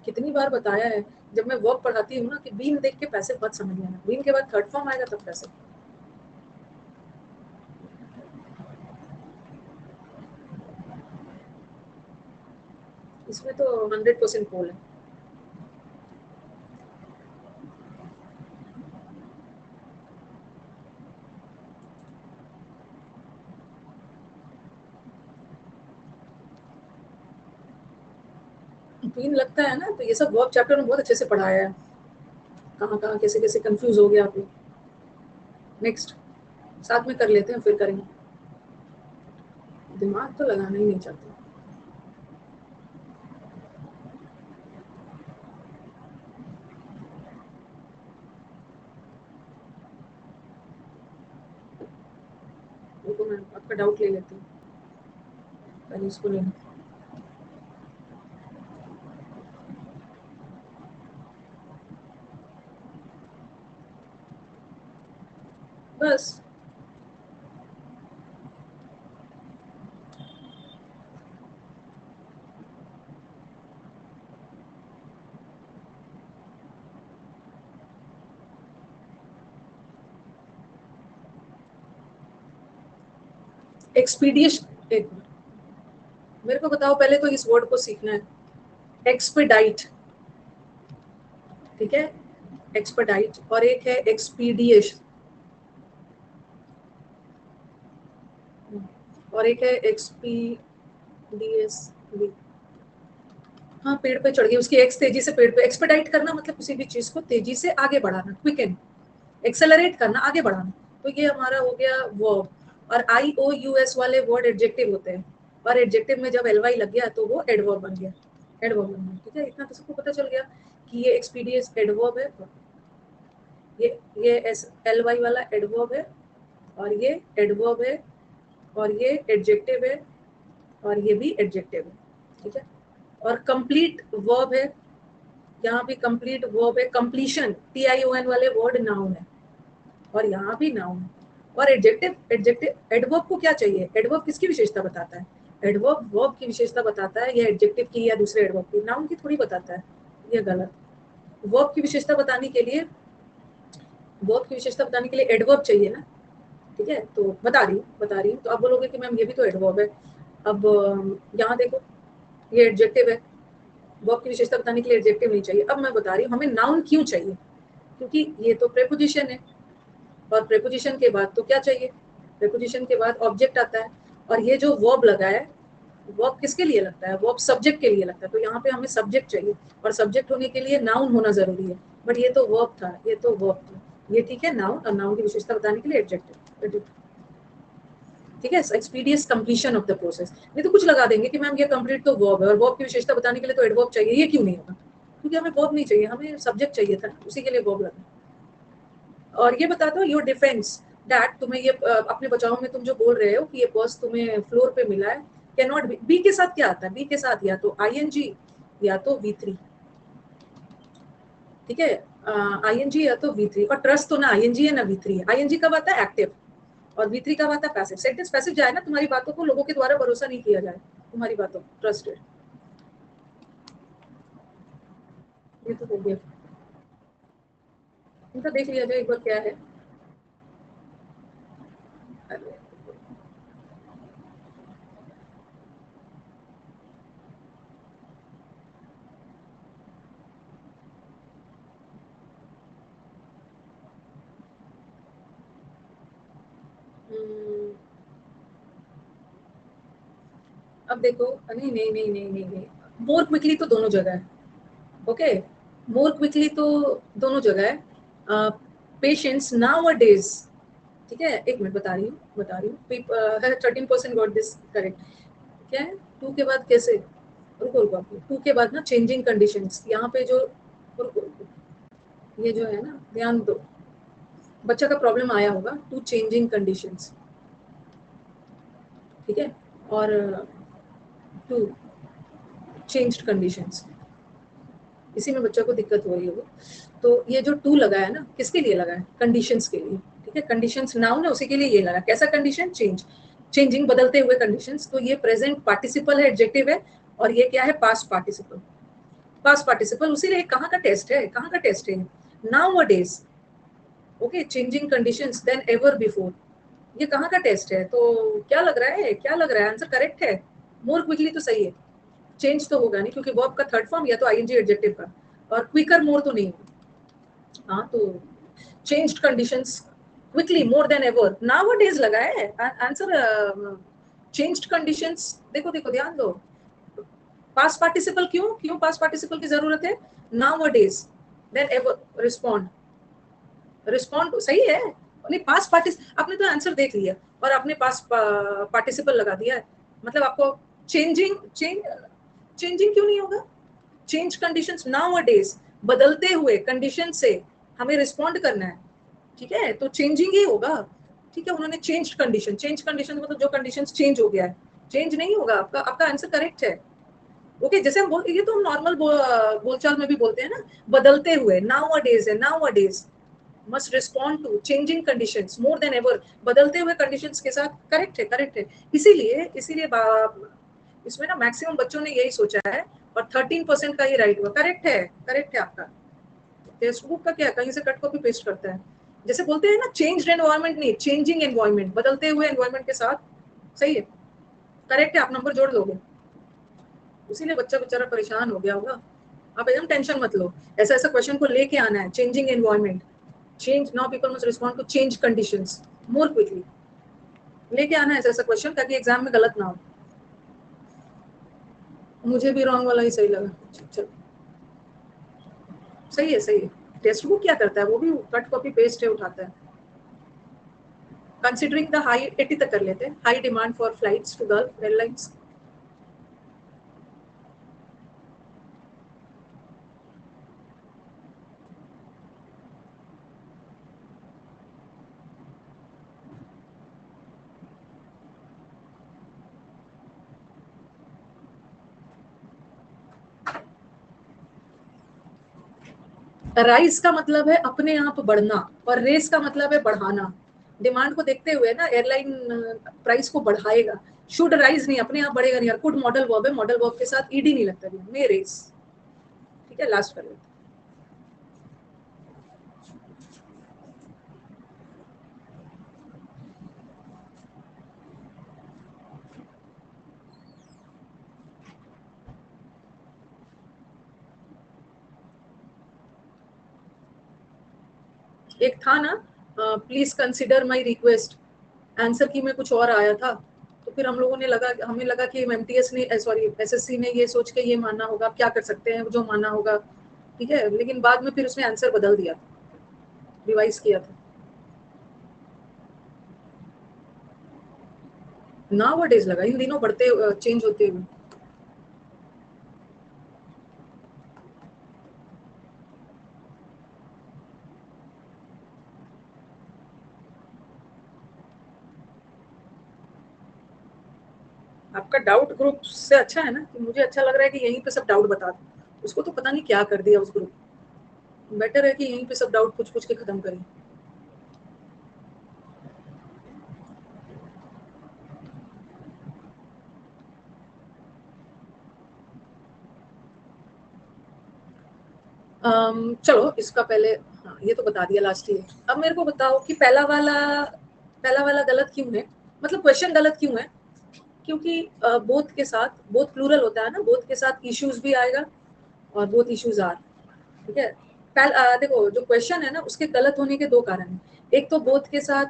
कितनी बार बताया है जब मैं वर्ब पढ़ाती हूँ ना कि बीन देख के पैसिव मत समझ लेना, बीन के बाद थर्ड फॉर्म आएगा तब पैसिव। इसमें तो 100% पोल है। बीन लगता है ना, तो ये सब वर्ब चैप्टर में बहुत अच्छे से पढ़ाया है, कहाँ कहाँ कैसे कैसे कंफ्यूज हो गया आप लोग। नेक्स्ट साथ में कर लेते हैं, फिर करेंगे। दिमाग तो लगाना ही नहीं चाहते। देखो मैं आपका डाउट ले लेती हूँ, पहले इसको लेना। बस एक्सपीडिएशन, एक मिनट, मेरे को बताओ पहले तो इस वर्ड को सीखना है। एक्सपेडाइट, ठीक है, एक्सपेडाइट, और एक है एक्सपीडिएशन, और एक है एक्सपीडीएस। हाँ, पेड़ पे चढ़ गई, उसकी एक्स तेजी से पेड़ पे। एक्सपेडाइट करना मतलब किसी भी चीज को तेजी से आगे बढ़ाना, क्विकन, एक्सेलरेट करना, आगे बढ़ाना। तो ये हमारा हो गया वर्ब। और आई ओ यू एस वाले वर्ड एडजेक्टिव होते हैं, और एडजेक्टिव में जब एल वाई लग गया तो वो एडवर्ब बन गया, एडवर्ब बन गया। ठीक है, इतना तो सबको पता चल गया कि ये एक्सपीडियंस एडवर्ब है, ये एस एल वाई वाला एडवर्ब है, और ये एडवर्ब है, और ये एडजेक्टिव है, और ये भी एडजेक्टिव है। ठीक है, और कंप्लीट वर्ब है, यहाँ भी कंप्लीट वर्ब है। कंप्लीशन, TION वाले वर्ड नाउन है, और यहाँ भी नाउन है। और एडजेक्टिव, एडजेक्टिव एडवर्ब को क्या चाहिए? एडवर्ब किसकी विशेषता बताता है? एडवर्ब वर्ब की विशेषता बताता है, या एडजेक्टिव की या दूसरे एडवर्ब की, नाउन की थोड़ी बताता है। ये गलत। वर्ब की विशेषता बताने के लिए, वर्ब की विशेषता बताने के लिए एडवर्ब चाहिए ना। ठीक है, तो बता रही हूँ। तो आप बोलोगे कि मैम ये भी तो एडवर्ब है। अब यहाँ देखो, ये एडजेक्टिव है, वर्ब की विशेषता बताने के लिए एडजेक्टिव नहीं चाहिए। अब मैं बता रही हूँ हमें नाउन क्यों चाहिए, क्योंकि ये तो प्रेपोजिशन है, और प्रेपोजिशन के बाद तो क्या चाहिए? प्रेपोजिशन के बाद ऑब्जेक्ट आता है, और ये जो वर्ब लगा है, वर्ब किसके लिए लगता है? वर्ब सब्जेक्ट के लिए लगता है। तो यहाँ पे हमें सब्जेक्ट चाहिए, और सब्जेक्ट होने के लिए नाउन होना जरूरी है। बट ये तो वर्ब था, ये तो वर्ब था। ये ठीक है नाउन, और नाउन की विशेषता बताने के लिए एडजेक्टिव। ठीक है, एक्सपीडियंस कंप्लीशन ऑफ द प्रोसेस। नहीं तो कुछ लगा देंगे कि मैम ये कंप्लीट तो वर्ब है, और वर्ब की विशेषता बताने के लिए तो एडवर्ब चाहिए। ये क्यों नहीं होगा? क्योंकि हमें वर्ब नहीं चाहिए, हमें सब्जेक्ट चाहिए था, उसी के लिए वर्ब लगा। और ये बता दो, योर डिफेंस दैट, तुम्हें ये अपने बचाव में तुम जो बोल रहे हो कि ये पर्स तुम्हें फ्लोर पे मिला है, कैन नॉट बी के साथ क्या आता है? बी के साथ या तो ING या तो V3। ठीक है, ING या तो V3, और ट्रस्ट तो ना ING है ना V3 है। ING कब आता है? एक्टिव। और V3 कब आता है? पैसिव। सेंटेंस पैसिव जाए ना, तुम्हारी बातों को लोगों के द्वारा भरोसा नहीं किया जाए, तुम्हारी बातों ट्रस्टेड। ये तो हो गया, इनका देख लिया जाए एक बार क्या है। हम्म, अब देखो, नहीं नहीं नहीं नहीं नहीं नहीं, मोर क्विकली तो दोनों जगह है। ओके, मोर क्विकली तो दोनों जगह है। पेशेंट्स नाउ अ डेज, ठीक है, एक मिनट बता रही हूँ 13% गॉट दिस करेक्ट। क्या है टू के बाद कैसे, रुको रुको, टू के बाद ना चेंजिंग कंडीशंस यहाँ पे जो, रुको रुको, ये जो है ना, ध्यान दो, बच्चा का प्रॉब्लम आया होगा टू चेंजिंग कंडीशंस, ठीक है, और टू चेंज्ड कंडीशंस, इसी में बच्चा को दिक्कत हो रही होगी। तो ये जो टू लगा है ना, किसके लिए लगा है, कंडीशंस के लिए, ठीक है, कंडीशंस नाउन है, उसी के लिए ये लगा। कैसा कंडीशन, चेंज, चेंजिंग, बदलते हुए कंडीशंस। तो ये प्रेजेंट पार्टिसिपल है, एडजेक्टिव है, और ये क्या है, पास्ट पार्टिसिपल। पास्ट पार्टिसिपल, उसी लिए कहाँ का टेस्ट है, कहाँ का टेस्ट है, नाउ अ days, okay, changing conditions then ever before, ये कहाँ का टेस्ट है। तो क्या लग रहा है, क्या लग रहा है, आंसर करेक्ट है, मोर क्विकली तो सही है, चेंज तो होगा नहीं क्योंकि वर्ब का थर्ड फॉर्म या तो आईएनजी एडजेक्टिव का, और क्विकर मोर तो नहीं होगा। हाँ, तो चेंज्ड कंडीशंस, क्विकली, मोर देन एवर, नाउ अ डेज लगा है आंसर। चेंज्ड कंडीशंस, देखो देखो ध्यान दो, पास्ट पार्टिसिपल, क्यों क्यों पास्ट पार्टिसिपल की जरूरत है, नाउ अ days then ever, respond, respond सही है, नहीं पास्ट पार्टिस, आपने तो आंसर देख लिया और आपने पास्ट पार्टिसिपल लगा दिया है, मतलब आपको चेंजिंग, चेंजिंग क्यों नहीं होगा, चेंज कंडीशंस नाउ अ डेज, बदलते हुए कंडीशन से हमें रिस्पॉन्ड करना है, ठीक है, तो चेंजिंग ही होगा, ठीक है। उन्होंने चेंज कंडीशन, चेंज कंडीशन मतलब जो कंडीशन चेंज हो गया है, चेंज नहीं होगा, आपका आपका आंसर करेक्ट है। ओके, जैसे हम बोलते, ये तो हम नॉर्मल बोलचाल में भी बोलते हैं ना, बदलते हुए, नाउ अ डेज है, nowadays must respond to changing conditions more than ever, बदलते हुए कंडीशंस के साथ, करेक्ट है, करेक्ट है। इसीलिए इसीलिए इसमें ना मैक्सिमम बच्चों ने यही सोचा है, और 13% का ही राइट हुआ, करेक्ट है, करेक्ट है आपका। टेक्स्ट बुक का क्या, कहीं से कट कॉपी पेस्ट करता है, जैसे बोलते हैं ना, चेंज्ड एनवायरनमेंट नहीं, चेंजिंग एनवायरनमेंट, बदलते हुए एनवायरनमेंट के साथ, सही है, करेक्ट है, आप नंबर जोड़ दोगे। इसीलिए बच्चा बेचारा परेशान हो गया होगा, आप एकदम टेंशन मत लो, ऐसा ऐसा क्वेश्चन को लेके आना है, changing environment, change, now people must respond to change conditions more quickly, लेके आना है ऐसा ऐसा क्वेश्चन, ताकि एग्जाम में गलत ना हो। मुझे भी रॉन्ग वाला ही सही लगा, चलो सही है, सही है। टेक्स्ट बुक क्या करता है, वो भी कट कॉपी पेस्ट है, उठाता है। कंसिडरिंग द हाई, 80 तक कर लेते हैं, high demand for flights to Gulf airlines. Rise का मतलब है अपने आप बढ़ना, और रेस का मतलब है बढ़ाना। डिमांड को देखते हुए ना एयरलाइन प्राइस को बढ़ाएगा, शुड राइज नहीं, अपने आप बढ़ेगा नहीं, और कुड मॉडल वर्ब है, मॉडल वर्ब के साथ ईडी नहीं लगता में रेस, ठीक है, लास्ट कर लेते। एक था ना, please consider my request, answer की में कुछ और आया था, तो फिर हम लोगों ने लगा, हमें लगा कि एमटीएस ने, सॉरी एसएससी ने ये सोच के ये मानना होगा, क्या कर सकते हैं, जो मानना होगा, ठीक है, लेकिन बाद में फिर उसने आंसर बदल दिया, रिवाइज किया था। नाउ डेज लगा, इन दिनों बढ़ते चेंज होते हुए। आपका डाउट ग्रुप से अच्छा है ना, कि मुझे अच्छा लग रहा है कि यहीं पे सब डाउट बता दो, उसको तो पता नहीं क्या कर दिया उस ग्रुप, बेटर है कि यहीं पे सब डाउट पूछ पूछ के खत्म करें। चलो इसका पहले, हाँ ये तो बता दिया लास्ट ईयर। अब मेरे को बताओ कि पहला वाला गलत क्यों है, मतलब क्वेश्चन गलत क्यों है? क्योंकि बोथ के साथ, बोथ प्लूरल होता है ना, बोथ के साथ इश्यूज भी आएगा और बोथ इश्यूज आर, ठीक है। देखो जो क्वेश्चन है ना उसके गलत होने के दो कारण हैं। एक तो बोथ के साथ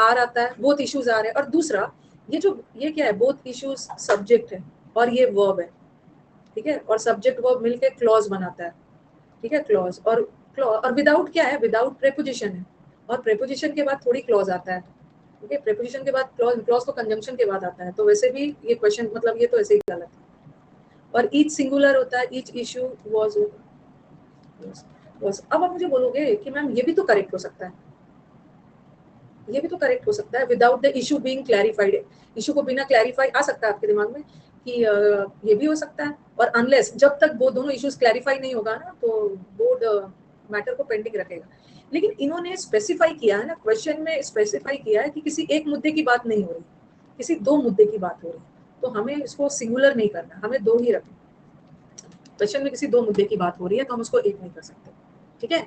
आर आता है, बोथ इश्यूज आ रहे हैं, और दूसरा ये क्या है, बोथ इश्यूज सब्जेक्ट है और ये वर्ब है, ठीक है, और सब्जेक्ट वर्ब मिलके क्लॉज बनाता है, ठीक है, क्लॉज और विदाउट क्या है, विदाउट प्रेपोजिशन है, और प्रेपोजिशन के बाद थोड़ी क्लॉज आता है, ठीक है, प्रेपोजिशन के बाद क्लॉज, क्लॉज तो कंजंक्शन के बाद आता है, तो वैसे भी ये क्वेश्चन मतलब ये तो ऐसे ही गलत है। और ईच सिंगुलर होता है, ईच इशू वाज, अब आप मुझे बोलोगे कि मैम ये भी तो करेक्ट हो सकता है, ये भी तो करेक्ट हो सकता है, without the issue being clarified, issue को बिना क्लैरिफाई आ सकता है आपके दिमाग में कि ये भी हो सकता है, और अनलेस, जब तक वो दोनों इश्यूज क्लैरिफाई नहीं होगा ना तो बोर्ड मैटर को पेंडिंग रखेगा। लेकिन इन्होंने स्पेसिफाई किया है ना, क्वेश्चन में स्पेसिफाई किया है कि किसी एक मुद्दे की बात नहीं हो रही, किसी दो मुद्दे की बात हो रही, तो हमें इसको सिंगुलर नहीं करना, हमें दो ही रखना। क्वेश्चन में किसी दो मुद्दे की बात हो रही है तो हम उसको एक नहीं कर सकते, ठीक है,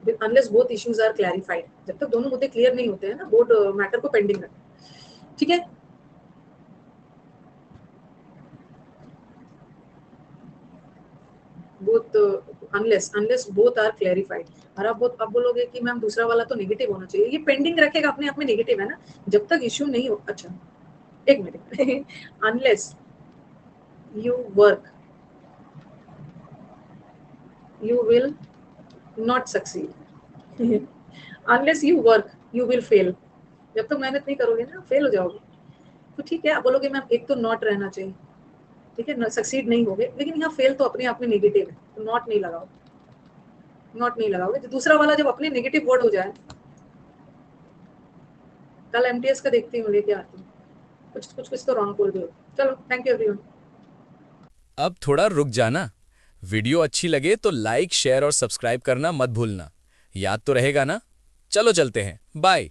unless both issues are clarified, जब तक दोनों मुद्दे क्लियर नहीं होते हैं ना बोर्ड मैटर को पेंडिंग रखे, ठीक है। Both, unless both are clarified. और आप बोलोगे कि मैम दूसरा वाला तो नेगेटिव होना चाहिए, ये पेंडिंग रखेगा, अपने आप में नेगेटिव है ना, जब तक इश्यू नहीं हो, अच्छा एक minute unless you work you will not succeed unless you work you will fail, जब तक मेहनत नहीं करोगे ना फेल हो जाओगे। तो ठीक है, आप बोलोगे मैम एक तो नॉट रहना चाहिए, ठीक है, सक्सीड नहीं होगे, लेकिन यहाँ फेल तो अपने आप में नेगेटिव है, तो नॉट नहीं लगाओ, नॉट नहीं लगाओगे, तो दूसरा वाला जब अपने नेगेटिव वर्ड हो जाए, कल एमटीएस का देखती हूँ लेके आती हूँ, कुछ तो रॉन्ग बोल रहे हो। चलो थैंक यू एवरीवन। अब थोड़ा रुक जाना। वीडियो अच्छी लगे तो लाइक, शेयर और सब्सक्राइब करना मत भूलना। याद तो रहेगा ना? चलो चलते हैं, बाय।